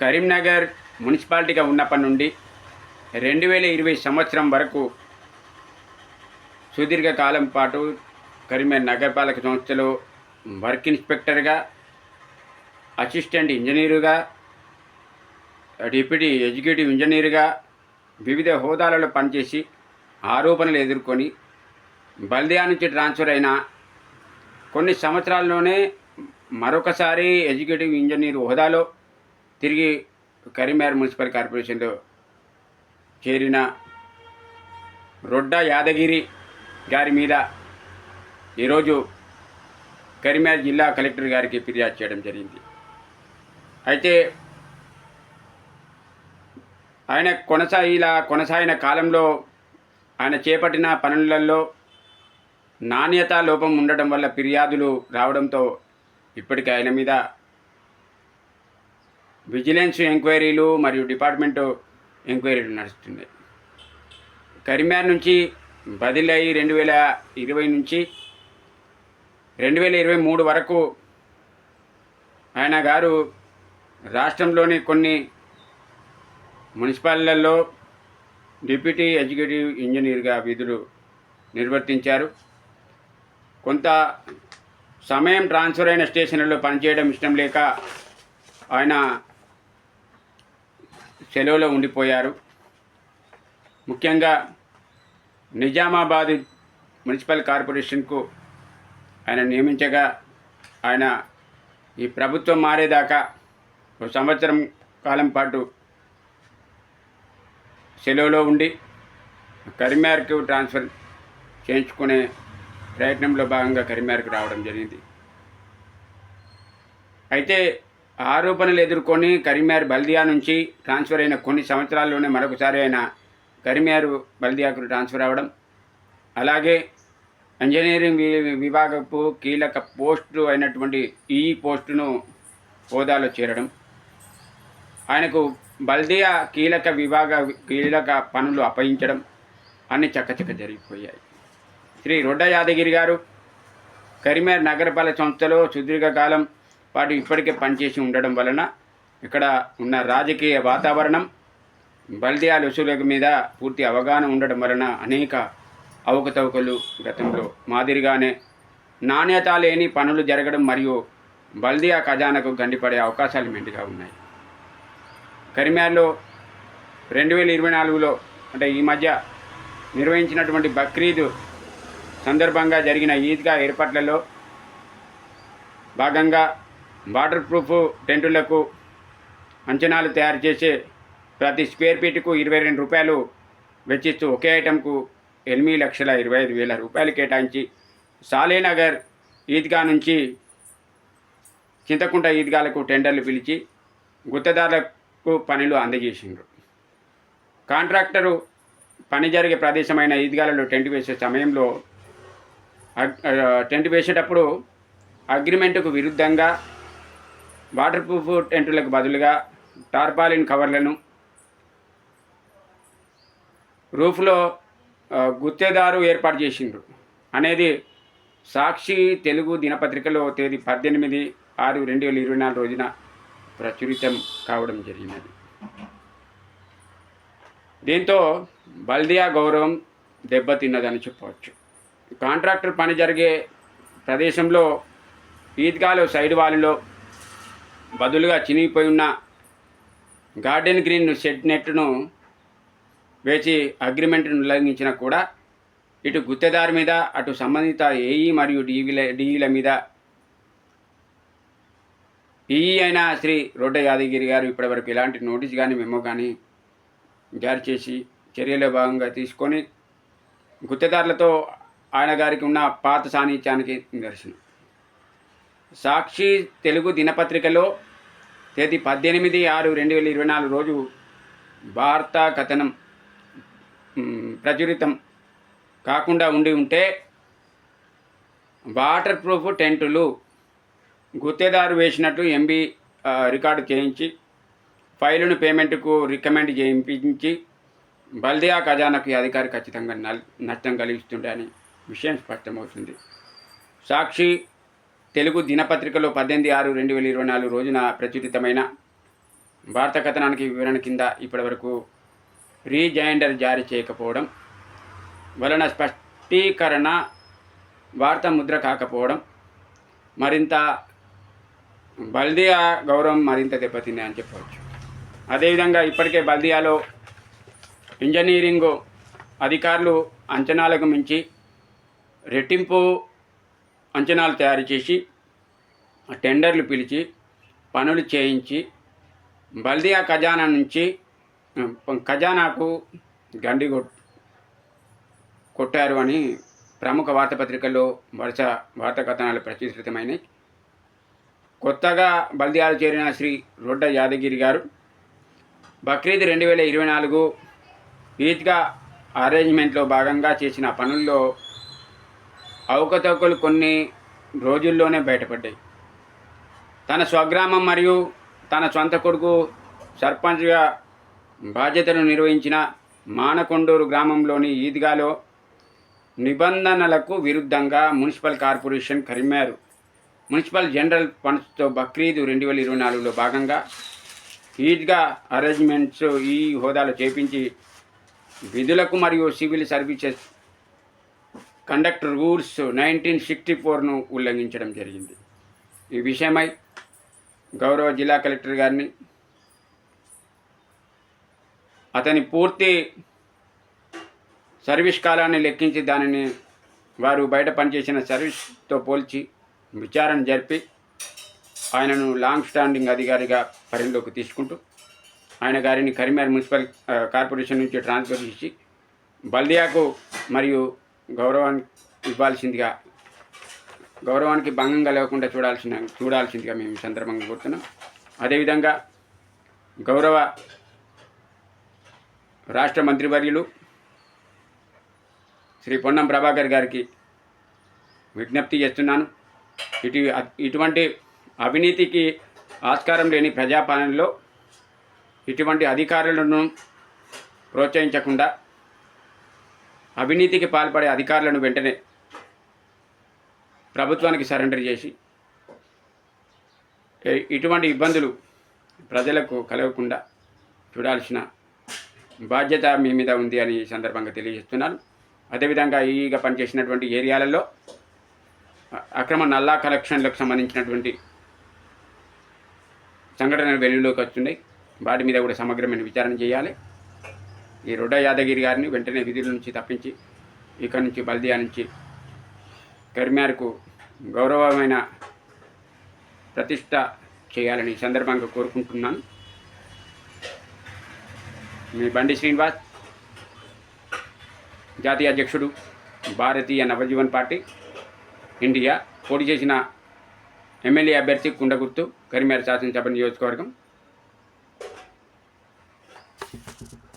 కరీంనగర్ మున్సిపాలిటీగా ఉన్నప్పటి నుండి 2020 సంవత్సరం వరకు సుదీర్ఘకాలం పాటు కరీంనగర్ నగరపాలక సంస్థలో వర్క్ ఇన్స్పెక్టర్గా, అసిస్టెంట్ ఇంజనీరుగా, డిప్యూటీ ఎగ్జిక్యూటివ్ ఇంజనీరుగా వివిధ హోదాలలో పనిచేసి ఆరోపణలు ఎదుర్కొని బల్దియా నుంచి ట్రాన్స్ఫర్ అయిన కొన్ని సంవత్సరాల్లోనే మరొకసారి ఎగ్జిక్యూటివ్ ఇంజనీర్ హోదాలో తిరిగి కరీంనగర్ మున్సిపల్ కార్పొరేషన్లో చేరిన రొడ్డా యాదగిరి గారి మీద ఈరోజు కరీంనగర్ జిల్లా కలెక్టర్ గారికి ఫిర్యాదు చేయడం జరిగింది. అయితే ఆయన కొనసాగిన కాలంలో ఆయన చేపట్టిన పనులలో నాణ్యత లోపం ఉండటం వల్ల ఫిర్యాదులు రావడంతో ఇప్పటికీ ఆయన మీద విజిలెన్స్ ఎంక్వైరీలు మరియు డిపార్ట్మెంటు ఎంక్వైరీలు నడుస్తున్నాయి. కరీంనగర్ నుంచి బదిలీ 2020 నుంచి 2023 వరకు ఆయన గారు రాష్ట్రంలోని కొన్ని మున్సిపాలిటీలలో డిప్యూటీ ఎగ్జిక్యూటివ్ ఇంజనీర్గా విధులు నిర్వర్తించారు. కొంత సమయం ట్రాన్స్ఫర్ అయిన స్టేషన్లలో పనిచేయడం ఇష్టం లేక ఆయన సెలవులో ఉండిపోయారు. ముఖ్యంగా నిజామాబాద్ మున్సిపల్ కార్పొరేషన్కు ఆయన నియమించగా ఆయన ఈ ప్రభుత్వం మారేదాకా ఒక సంవత్సరం కాలం పాటు సెలవులో ఉండి కరీంనగర్కు ట్రాన్స్ఫర్ చేయించుకునే ప్రయత్నంలో భాగంగా కరీంనగర్కు రావడం జరిగింది. అయితే ఆరోపణలు ఎదుర్కొని కరీంనగర్ బల్దియా నుంచి ట్రాన్స్ఫర్ అయిన కొన్ని సంవత్సరాల్లోనే మరొకసారి ఆయన కరీంనగర్ బల్దియాకు ట్రాన్స్ఫర్ అవ్వడం, అలాగే ఇంజనీరింగ్ విభాగపు కీలక పోస్టు అయినటువంటి ఈ పోస్టును హోదాలో చేరడం, ఆయనకు బల్దియా కీలక పనులు అప్పగించడం అన్ని చక్కచక్క జరిగిపోయాయి. శ్రీ రొడ్డా యాదగిరి గారు కరీంనగర్ నగరపాలక సంస్థలో సుదీర్ఘకాలం పాటు ఇప్పటికే పనిచేసి ఉండడం వలన ఇక్కడ ఉన్న రాజకీయ వాతావరణం, బల్దియా వసూళ్ల మీద పూర్తి అవగాహన ఉండడం వలన అనేక అవకతవకలు గతంలో మాదిరిగానే నాణ్యత లేని పనులు జరగడం మరియు బల్దియా ఖజానాకు గండిపడే అవకాశాలు మెండుగా ఉన్నాయి. కరీంనగర్లో 2024లో అంటే ఈ మధ్య నిర్వహించినటువంటి బక్రీద్ సందర్భంగా జరిగిన ఈద్గా ఏర్పాట్లలో భాగంగా వాటర్ ప్రూఫ్ టెంటులకు అంచనాలు తయారు చేసే ప్రతి స్క్వేర్ ఫీట్కు 22 రూపాయలు వెచ్చిస్తూ ఒకే ఐటెంకు 8,25,000 రూపాయలు కేటాయించి సాలేనగర్ ఈద్గా నుంచి చింతకుంట ఈద్గాలకు టెండర్లు పిలిచి గుత్తదారులకు పనులు అందజేసిండ్రు. కాంట్రాక్టరు పని జరిగే ప్రదేశమైన ఈద్గాలలో టెంట్ వేసే సమయంలో టెంట్ వేసేటప్పుడు అగ్రిమెంటుకు విరుద్ధంగా వాటర్ ప్రూఫ్ టెంటులకు బదులుగా టార్పాలిన్ కవర్లను రూఫ్లో గుత్తేదారు ఏర్పాటు చేసిండ్రు అనేది సాక్షి తెలుగు దినపత్రికలో తేదీ 18/6/2024 రోజున ప్రచురితం కావడం జరిగినది. దీంతో బల్దియా గౌరవం దెబ్బతిన్నదని చెప్పవచ్చు. కాంట్రాక్టర్ పని జరిగే ప్రదేశంలో ఈద్గాలో సైడ్ వాలులో బదులుగా చినిగిపోయి ఉన్న గార్డెన్ గ్రీన్ షెడ్ నెట్ను వేసి అగ్రిమెంట్ను ఉల్లంఘించినా కూడా ఇటు గుత్తేదారు మీద అటు సంబంధిత ఏఈ మరియు డిఈల మీద ఈఈ అయిన శ్రీ రొడ్డా యాదగిరి గారు ఇప్పటివరకు ఎలాంటి నోటీస్ కానీ మెమో కానీ జారీ చేసి చర్యలో భాగంగా తీసుకొని గుత్తేదారులతో ఆయన గారికి ఉన్న పాత సాన్నిధ్యానికి నిదర్శనం. సాక్షి తెలుగు దినపత్రికలో తేదీ 18/6/2024 రోజు వార్తా కథనం ప్రచురితం కాకుండా ఉంటే వాటర్ ప్రూఫ్ టెంటులు గుత్తేదారు వేసినట్టు ఎంబీ రికార్డు చేయించి ఫైలును పేమెంట్కు రికమెండ్ చేయించి బల్దియా ఖజానాకు అధికారి ఖచ్చితంగా నష్టం కలిగిస్తుండే అని విషయం స్పష్టమవుతుంది. సాక్షి తెలుగు దినపత్రికలో 18/6/2024 రోజున ప్రచురితమైన భారత కథనానికి వివరణ కింద ఇప్పటివరకు రీజైండర్ జారీ చేయకపోవడం వలన స్పష్టీకరణ వార్త ముద్ర కాకపోవడం మరింత బల్దియా గౌరవం మరింత దెబ్బతింది అని చెప్పవచ్చు. అదేవిధంగా ఇప్పటికే బల్దియాలో ఇంజనీరింగ్ అధికారులు అంచనాలకు మించి రెట్టింపు అంచనాలు తయారు చేసి టెండర్లు పిలిచి పనులు చేయించి బల్దియా ఖజానాకు గండి కొట్టారు అని ప్రముఖ వార్తాపత్రికల్లో వరుస వార్తా కథనాలు ప్రచురితమైనవి. కొత్తగా బల్దియాలు చేరిన శ్రీ రొడ్డ యాదగిరి గారు బక్రీద్ 2024 ఈద్గా అరేంజ్మెంట్లో భాగంగా చేసిన పనుల్లో అవకతవకలు కొన్ని రోజుల్లోనే బయటపడ్డాయి. తన స్వగ్రామం మరియు తన సొంత కొడుకు సర్పంచ్గా బాధ్యతలు నిర్వహించిన మానకొండూరు గ్రామంలోని ఈద్గాలో నిబంధనలకు విరుద్ధంగా municipal corporation Karimnagar municipal general ఫండ్స్తో బక్రీద్ 2024లో భాగంగా ఈద్గా అరేంజ్మెంట్స్ ఈ హోదాలో చేపించి విధులకు మరియు సివిల్ సర్వీసెస్ కండక్ట్ రూల్స్ 1964ను ఉల్లంఘించడం జరిగింది. ఈ విషయమై గౌరవ జిల్లా కలెక్టర్ గారిని అతని పూర్తి సర్వీస్ కాలాన్ని లెక్కించి దానిని వారు బయట పనిచేసిన సర్వీస్తో పోల్చి విచారణ జరిపి ఆయనను లాంగ్ స్టాండింగ్ అధికారిగా పరిగణలోకి తీసుకుంటూ ఆయన గారిని కరీంనగర్ మున్సిపల్ కార్పొరేషన్ నుంచి ట్రాన్స్ఫర్ చేసి బల్దియాకు మరియు గౌరవానికి భంగం కలగకుండా చూడాల్సిందిగా మేము సందర్భంగా కోరుతున్నాం. అదేవిధంగా గౌరవ రాష్ట్ర మంత్రివర్యులు శ్రీ పొన్నం ప్రభాకర్ గారికి విజ్ఞప్తి చేస్తున్నాను. ఇటువంటి అవినీతికి ఆస్కారం లేని ప్రజాపాలనలో ఇటువంటి అధికారులను ప్రోత్సహించకుండా అవినీతికి పాల్పడే అధికారులను వెంటనే ప్రభుత్వానికి సరెండర్ చేసి ఇటువంటి ఇబ్బందులు ప్రజలకు కలగకుండా చూడాల్సిన బాధ్యత మీ మీద ఉంది అని ఈ సందర్భంగా తెలియజేస్తున్నాను. అదేవిధంగా ఈగా పనిచేసినటువంటి ఏరియాలలో అక్రమ నల్లా కలెక్షన్లకు సంబంధించినటువంటి సంఘటనలు వెలుగులోకి వస్తున్నాయి. వాటి మీద కూడా సమగ్రమైన విచారణ చేయాలి. ఈ రొడ్డ యాదగిరి గారిని వెంటనే విధుల నుంచి తప్పించి ఇక్కడి నుంచి బల్దియా నుంచి కరీంనగర్కు గౌరవమైన ప్రతిష్ట చేయాలని సందర్భంగా కోరుకుంటున్నాను. మీ బండి శ్రీనివాస్, జాతీయ అధ్యక్షుడు భారతీయ నవజీవన్ పార్టీ ఇండియా, పోటీ చేసిన ఎమ్మెల్యే అభ్యర్థి కుండగుర్తు, కరీంనగర్ శాసనసభ నియోజకవర్గం.